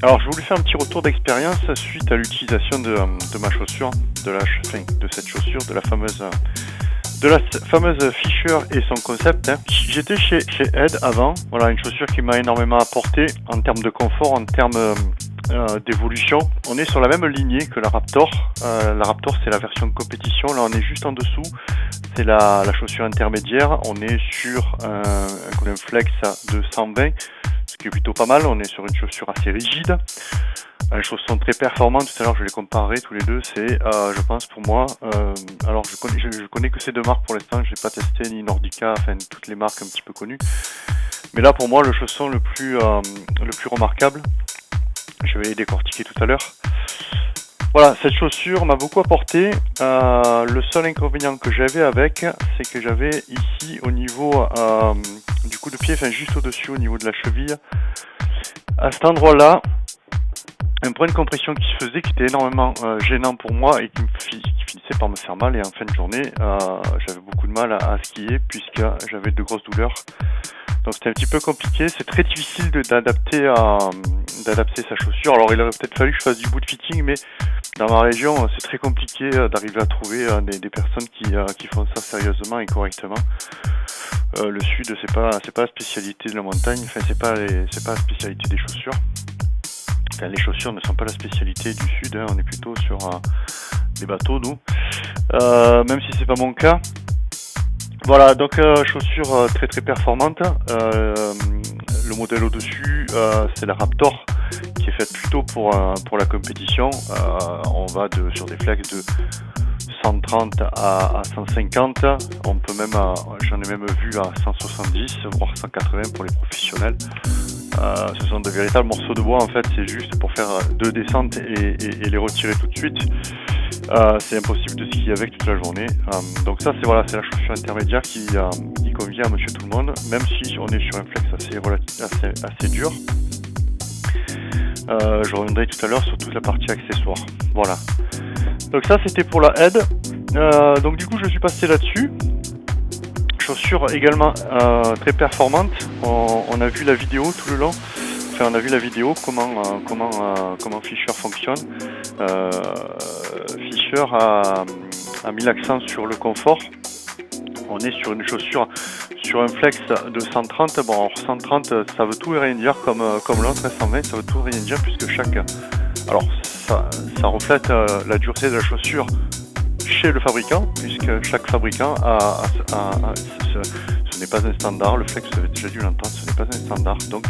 Alors je voulais faire un petit retour d'expérience suite à l'utilisation de ma chaussure, de cette chaussure, de la fameuse Fischer et son concept. Hein. J'étais chez Ed avant, voilà, une chaussure qui m'a énormément apporté en termes de confort, en termes d'évolution. On est sur la même lignée que la Raptor. La Raptor, c'est la version compétition. Là, on est juste en dessous. C'est la chaussure intermédiaire. On est sur un Golden Flex de 120, ce qui est plutôt pas mal. On est sur une chaussure assez rigide. Les choses sont très performantes. Tout à l'heure, je les comparerai tous les deux. C'est, je pense, pour moi. Alors, je connais que ces deux marques pour l'instant. Je n'ai pas testé ni Nordica, enfin toutes les marques un petit peu connues. Mais là, pour moi, le chausson le plus remarquable. Je vais les décortiquer tout à l'heure. Voilà, cette chaussure m'a beaucoup apporté. Le seul inconvénient que j'avais avec, c'est que j'avais ici au niveau du coup de pied, enfin juste au-dessus au niveau de la cheville, à cet endroit-là, un point de compression qui se faisait, qui était énormément gênant pour moi et qui finissait par me faire mal. Et en fin de journée, j'avais beaucoup de mal à skier puisque j'avais de grosses douleurs. Donc c'était un petit peu compliqué, c'est très difficile d'adapter sa chaussure. Alors il aurait peut-être fallu que je fasse du boot fitting, mais dans ma région c'est très compliqué d'arriver à trouver des personnes qui font ça sérieusement et correctement. Le sud c'est pas la spécialité de la montagne, enfin c'est pas la spécialité des chaussures. Enfin, les chaussures ne sont pas la spécialité du sud, hein. On est plutôt sur des bateaux nous. Même si c'est pas mon cas. Voilà, donc chaussure très très performante. Le modèle au-dessus, c'est la Raptor, qui est faite plutôt pour la compétition. On va sur des flex de 130 à 150. On peut même, j'en ai même vu à 170, voire 180 pour les professionnels. Ce sont de véritables morceaux de bois en fait. C'est juste pour faire deux descentes et les retirer tout de suite. C'est impossible de skier avec toute la journée. Donc ça c'est la chaussure intermédiaire qui convient à monsieur tout le monde, même si on est sur un flex assez dur. Je reviendrai tout à l'heure sur toute la partie accessoire. Voilà. Donc ça c'était pour la Ed. Donc du coup je suis passé là-dessus. Chaussure également très performante. On a vu la vidéo tout le long. On a vu la vidéo comment Fischer fonctionne. Fischer a mis l'accent sur le confort. On est sur une chaussure sur un flex de 130. Bon, alors 130 ça veut tout et rien dire comme l'autre, 120 ça veut tout et rien dire puisque ça reflète la dureté de la chaussure chez le fabricant, puisque chaque fabricant ce n'est pas un standard. Le flex, vous avez déjà dû l'entendre, ce n'est pas un standard. Donc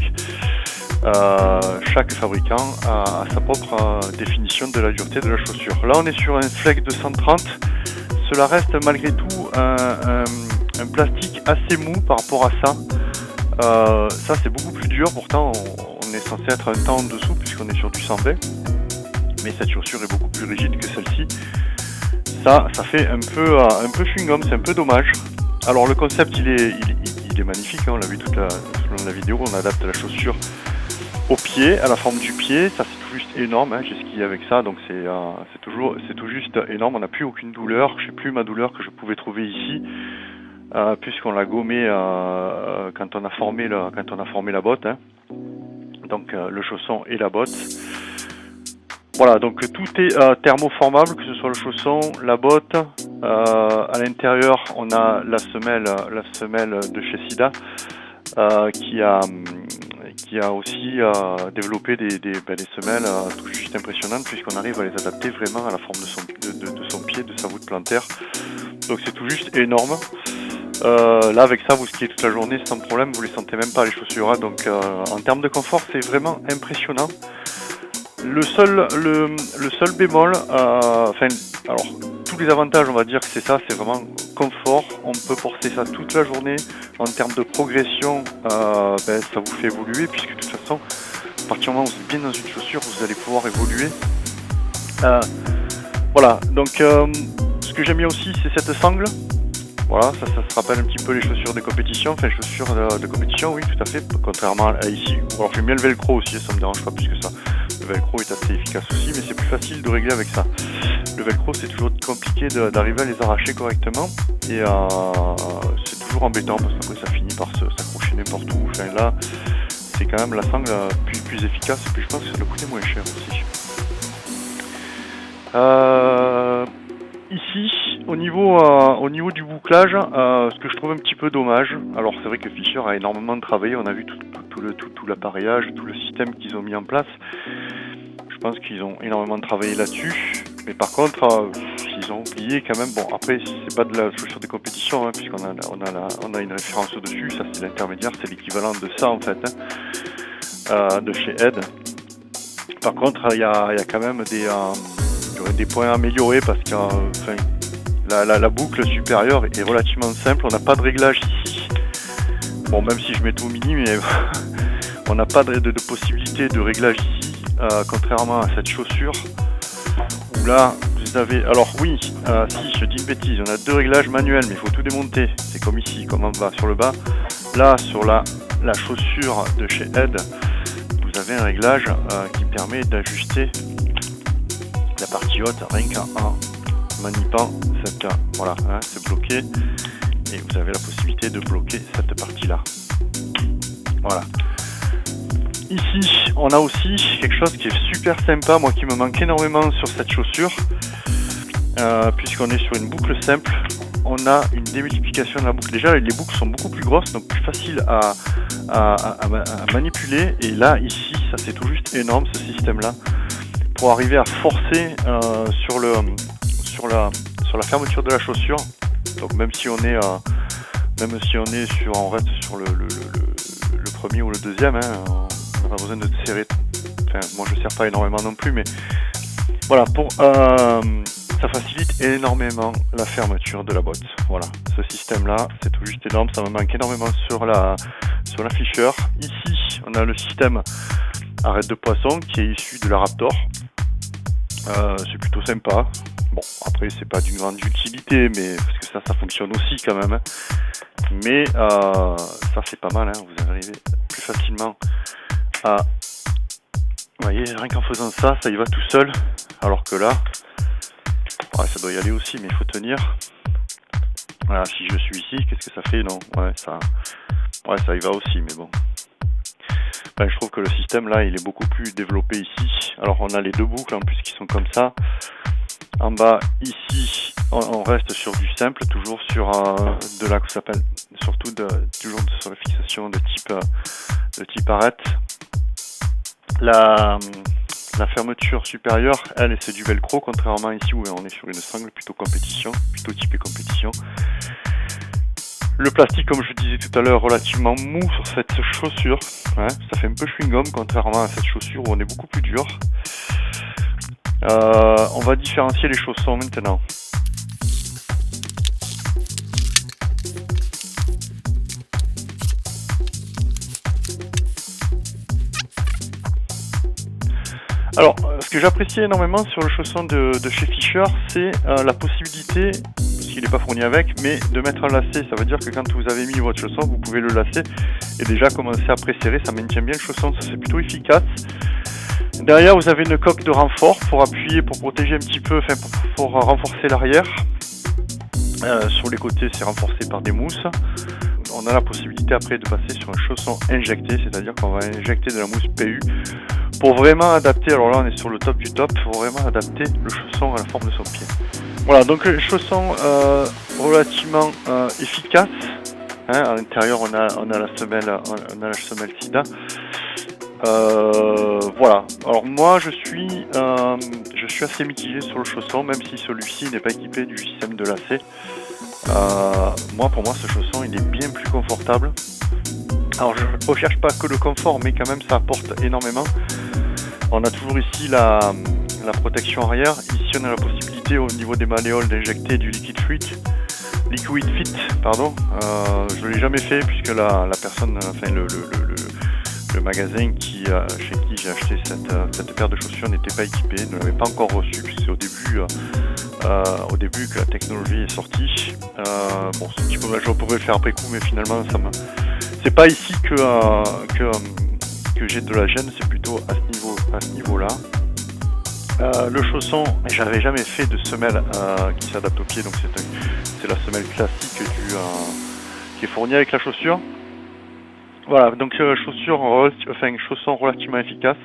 chaque fabricant a sa propre définition de la dureté de la chaussure. Là on est sur un flex de 130. Cela reste malgré tout un plastique assez mou par rapport à ça. Ça c'est beaucoup plus dur, pourtant on est censé être un temps en dessous puisqu'on est sur du 120. Mais cette chaussure est beaucoup plus rigide que celle-ci. Ça fait un peu chewing-gum, c'est un peu dommage. Alors le concept il est magnifique, hein, on l'a vu tout au long de la vidéo. On adapte la chaussure au pied, à la forme du pied. Ça c'est tout juste énorme, hein. J'ai skié avec ça, donc c'est tout juste énorme. On n'a plus aucune douleur. Je sais plus ma douleur que je pouvais trouver ici, puisqu'on l'a gommé quand on a formé la botte, hein. Donc le chausson et la botte. Voilà, donc tout est thermoformable, que ce soit le chausson, la botte. À l'intérieur, on a la semelle de chez Sida, qui a aussi développé des semelles tout juste impressionnantes, puisqu'on arrive à les adapter vraiment à la forme de son pied, de sa voûte plantaire. Donc c'est tout juste énorme. Là avec ça vous skiez toute la journée sans problème, vous les sentez même pas les chaussures, hein. Donc en termes de confort c'est vraiment impressionnant. Le seul bémol, alors tous les avantages on va dire que c'est ça, c'est vraiment confort. On peut porter ça toute la journée. En termes de progression, ça vous fait évoluer, puisque de toute façon, à partir du moment où vous êtes bien dans une chaussure, vous allez pouvoir évoluer. Voilà, donc ce que j'aime bien aussi c'est cette sangle. Voilà, ça se rappelle un petit peu les chaussures de compétition, enfin chaussures de compétition, oui tout à fait, contrairement à ici. Alors j'aime bien le velcro aussi, ça me dérange pas plus que ça. Le velcro est assez efficace aussi, mais c'est plus facile de régler avec ça. Le velcro c'est toujours compliqué d'arriver à les arracher correctement, et c'est toujours embêtant parce qu'après ça finit par s'accrocher n'importe où. Enfin là, c'est quand même la sangle plus efficace, puis je pense que ça doit coûter moins cher aussi. Ici, au niveau du bouclage, ce que je trouve un petit peu dommage, alors c'est vrai que Fischer a énormément travaillé, on a vu tout l'appareillage, tout le système qu'ils ont mis en place. Je pense qu'ils ont énormément travaillé là-dessus, mais par contre, ils ont oublié quand même. Bon, après, c'est pas de la chaussure de compétition, hein, puisqu'on a une référence dessus. Ça, c'est l'intermédiaire, c'est l'équivalent de ça en fait, hein, de chez Ed. Par contre, il y a quand même des points à améliorer parce que la boucle supérieure est relativement simple. On n'a pas de réglage ici. Bon, même si je mets tout au mini, mais on n'a pas de possibilité de réglage ici. Contrairement à cette chaussure où là vous avez, alors oui, si je dis une bêtise, on a 2 réglages manuels mais il faut tout démonter, c'est comme ici, comme en bas sur le bas. Là sur la chaussure de chez Ed, vous avez un réglage qui permet d'ajuster la partie haute rien qu'en manipant cette, voilà, hein, c'est bloqué et vous avez la possibilité de bloquer cette partie là. Voilà. Ici, on a aussi quelque chose qui est super sympa, moi qui me manque énormément sur cette chaussure, puisqu'on est sur une boucle simple, on a une démultiplication de la boucle. Déjà, les boucles sont beaucoup plus grosses, donc plus facile à manipuler. Et là, ici, ça c'est tout juste énorme ce système-là, pour arriver à forcer sur la fermeture de la chaussure. Donc même si on est on reste sur le premier ou le deuxième, hein, on n'a pas besoin de serrer. Enfin, moi je serre pas énormément non plus, mais voilà, ça facilite énormément la fermeture de la boîte. Voilà, ce système-là, c'est tout juste énorme. Ça me manque énormément sur la Fischer. Ici, on a le système arrête de poisson qui est issu de la Raptor. C'est plutôt sympa. Bon, après, c'est pas d'une grande utilité, mais parce que ça fonctionne aussi quand même. Hein. Mais ça, c'est pas mal. Hein. Vous arrivez plus facilement à... Vous voyez, rien qu'en faisant ça, ça y va tout seul. Alors que là, ouais, ça doit y aller aussi, mais il faut tenir. Voilà, si je suis ici, qu'est-ce que ça fait? Non, ouais, ça y va aussi, mais bon. Ben, je trouve que le système là, il est beaucoup plus développé ici. Alors, on a les 2 boucles en plus qui sont comme ça. En bas, ici, on reste sur du simple, toujours sur de la, ça s'appelle, surtout toujours sur la fixation de type arrête. La fermeture supérieure, elle, c'est du velcro, contrairement ici où on est sur une sangle plutôt typée compétition. Le plastique, comme je disais tout à l'heure, relativement mou sur cette chaussure. Ouais, ça fait un peu chewing-gum, contrairement à cette chaussure où on est beaucoup plus dur. On va différencier les chaussons maintenant. Alors, ce que j'apprécie énormément sur le chausson de chez Fischer, c'est la possibilité, parce qu'il n'est pas fourni avec, mais de mettre un lacet. Ça veut dire que quand vous avez mis votre chausson, vous pouvez le lacer et déjà commencer à presserrer. Ça maintient bien le chausson, ça c'est plutôt efficace. Derrière, vous avez une coque de renfort pour appuyer, pour protéger un petit peu, enfin pour renforcer l'arrière. Sur les côtés, c'est renforcé par des mousses. On a la possibilité après de passer sur un chausson injecté, c'est-à-dire qu'on va injecter de la mousse PU pour vraiment adapter, alors là on est sur le top du top, pour vraiment adapter le chausson à la forme de son pied. Voilà, donc le chausson relativement efficace. Hein, à l'intérieur on a la semelle Sida. Voilà. Alors moi je suis assez mitigé sur le chausson, même si celui-ci n'est pas équipé du système de lacet. Pour moi ce chausson il est bien plus confortable. Alors je ne recherche pas que le confort, mais quand même ça apporte énormément. On a toujours ici la protection arrière. Ici on a la possibilité au niveau des malléoles d'injecter du liquid fit. Je ne l'ai jamais fait puisque la personne, enfin le magasin chez qui j'ai acheté cette paire de chaussures n'était pas équipé, ne l'avait pas encore reçu puisque c'est au début que la technologie est sortie. C'est un petit peu mal, je pourrais le faire après coup, mais finalement c'est pas ici que j'ai de la gêne, c'est plutôt à ce niveau-là. Le chausson, j'avais jamais fait de semelle qui s'adapte au pied, donc c'est la semelle classique qui est fournie avec la chaussure. Voilà, donc chaussons relativement efficaces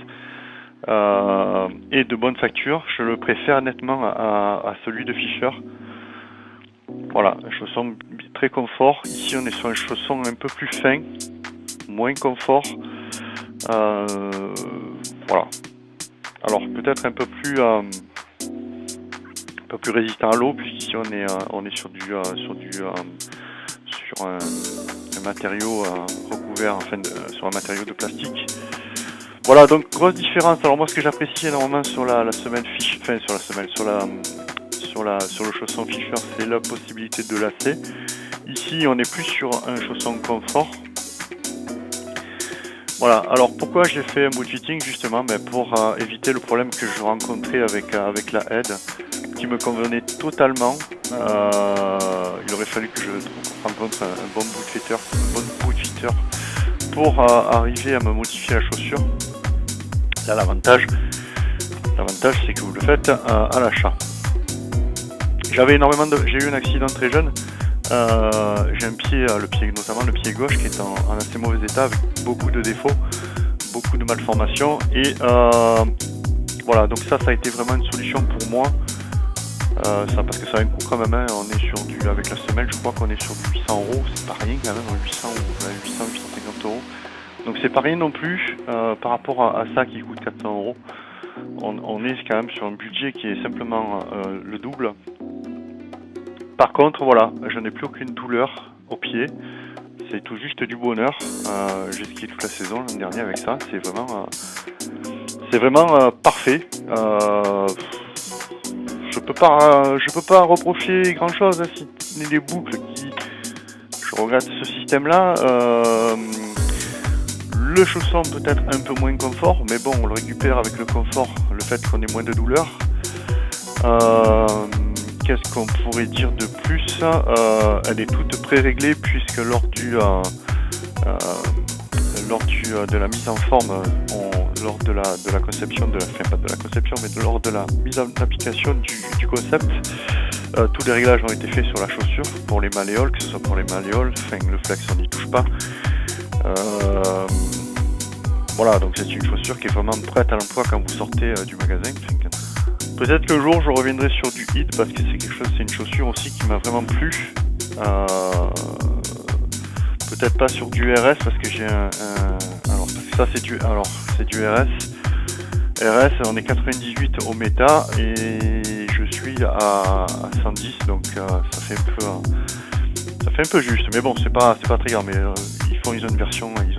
et de bonne facture. Je le préfère nettement à celui de Fischer. Voilà, un chausson très confort. Ici, on est sur un chausson un peu plus fin, moins confort. Voilà. Alors peut-être un peu plus résistant à l'eau, puisqu'ici on est sur un matériau recouvert, sur un matériau de plastique. Voilà, donc grosse différence. Alors moi, ce que j'apprécie énormément sur la semelle Fischer, sur le chausson Fischer, c'est la possibilité de lacet. Ici, on est plus sur un chausson confort. Voilà, alors pourquoi j'ai fait un boot fitting justement? Pour éviter le problème que je rencontrais avec la Head, qui me convenait totalement. Il aurait fallu que je rencontre un bon boot fitter pour arriver à me modifier la chaussure. Là, l'avantage c'est que vous le faites à l'achat. J'ai eu un accident très jeune. J'ai notamment le pied gauche qui est en assez mauvais état, avec beaucoup de défauts, beaucoup de malformations, et voilà, donc ça a été vraiment une solution pour moi, parce que ça a un coût quand même, hein. On est avec la semelle, je crois qu'on est sur du 800 €, c'est pas rien quand même, 850 €, donc c'est pas rien non plus, par rapport à ça qui coûte 400 €, on est quand même sur un budget qui est simplement le double. Par contre, voilà, je n'ai plus aucune douleur au pied. C'est tout juste du bonheur. J'ai skié toute la saison l'année dernière avec ça. C'est vraiment parfait. Je peux pas reprocher grand chose, hein, si ce n'est les boucles qui. Je regrette ce système-là. Le chausson peut-être un peu moins confort, mais bon, on le récupère avec le confort, le fait qu'on ait moins de douleur. Qu'est-ce qu'on pourrait dire de plus? Elle est toute pré-réglée, puisque lors de la mise en forme, lors de la conception, lors de la mise en application du concept, tous les réglages ont été faits sur la chaussure, pour les malléoles, que ce soit pour les malléoles, le flex on n'y touche pas. Voilà, donc c'est une chaussure qui est vraiment prête à l'emploi quand vous sortez du magasin. Peut-être qu'un jour je reviendrai sur du hit, parce que c'est une chaussure aussi qui m'a vraiment plu. Peut-être pas sur du RS, parce que j'ai alors ça c'est du RS. RS, on est 98 au méta et je suis à 110, donc ça fait un peu juste. Mais bon, c'est pas très grave. Mais ils ont une version 110,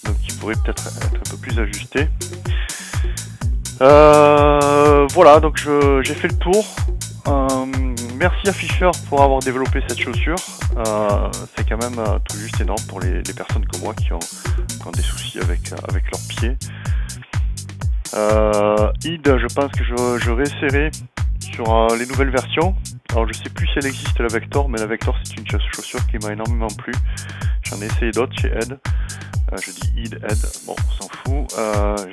donc qui pourrait peut-être être un peu plus ajustée. Voilà, donc j'ai fait le tour. Merci à Fischer pour avoir développé cette chaussure. C'est quand même tout juste énorme pour les personnes comme moi qui ont des soucis avec leurs pieds. Id, je pense que je réessayerai sur les nouvelles versions. Alors je sais plus si elle existe, la Vector, mais la Vector c'est une chaussure qui m'a énormément plu. J'en ai essayé d'autres chez Ed. Je dis Id, bon on s'en fout.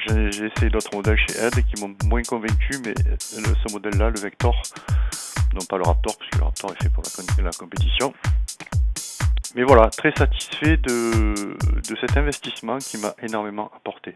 J'ai essayé d'autres modèles chez Ed qui m'ont moins convaincu, mais ce modèle-là, le Vector, non pas le Raptor, puisque le Raptor est fait pour la compétition. Mais voilà, très satisfait de cet investissement qui m'a énormément apporté.